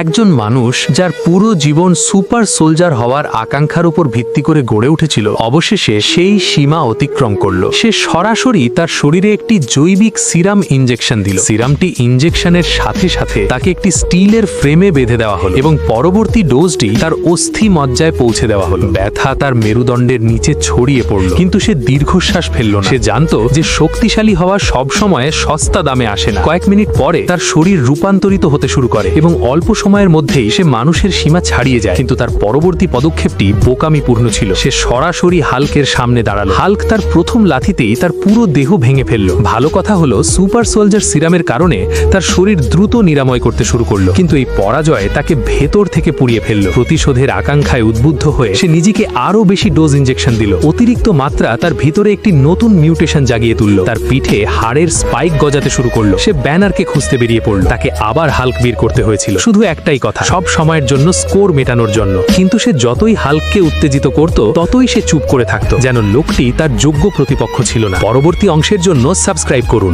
একজন মানুষ যার পুরো জীবন সুপার সোলজার হওয়ার আকাঙ্ক্ষার উপর ভিত্তি করে গড়ে উঠেছিল, অবশেষে সেই সীমা অতিক্রম করলো। সে সরাসরি তার শরীরে একটি জৈবিক সিরাম ইনজেকশন দিল। সিরামটি ইনজেকশনের সাথে সাথে তাকে একটি স্টিলের ফ্রেমে বেঁধে দেওয়া হলো এবং পরবর্তী ডোজটি তার অস্থি মজ্জায় পৌঁছে দেওয়া হলো। ব্যথা তার মেরুদণ্ডের নিচে ছড়িয়ে পড়ল, কিন্তু সে দীর্ঘশ্বাস ফেলল না। সে জানতো যে শক্তিশালী হওয়া সবসময় সস্তা দামে আসে না। কয়েক মিনিট পরে তার শরীর রূপান্তরিত হতে শুরু করে এবং অল্প সময়ের মধ্যেই সে মানুষের সীমা ছাড়িয়ে যায়। কিন্তু তার পরবর্তী পদক্ষেপটি বোকামিপূর্ণ ছিল। সে সরাসরি হাল্কের সামনে দাঁড়ালো। হাল্ক তার প্রথম লাথিতেই তার পুরো দেহ ভেঙে ফেলল। ভালো কথা হলো, সুপার সোলজার সিরামের কারণে তার শরীর দ্রুত নিরাময় করতে শুরু করলো, কিন্তু এই পরাজয় তাকে ভেতর থেকে পুড়িয়ে ফেলল। প্রতিশোধের আকাঙ্ক্ষায় উদ্বুদ্ধ হয়ে সে নিজেকে আরো বেশি ডোজ ইনজেকশন দিল। অতিরিক্ত মাত্রা তার ভিতরে একটি নতুন মিউটেশন জাগিয়ে তুলল। তার পিঠে হাড়ের স্পাইক গজাতে শুরু করলো। সে ব্যানারকে খুঁজতে বেরিয়ে পড়ল। তাকে আবার হাল্ক বের করতে হয়েছিল, শুধু একটাই কথা, সব সময়ের জন্য স্কোর মেটানোর জন্য। কিন্তু সে যতই হাল্ককে উত্তেজিত করত, ততই সে চুপ করে থাকতো, যেন লোকটি তার যোগ্য প্রতিপক্ষ ছিল না। পরবর্তী অংশের জন্য সাবস্ক্রাইব করুন।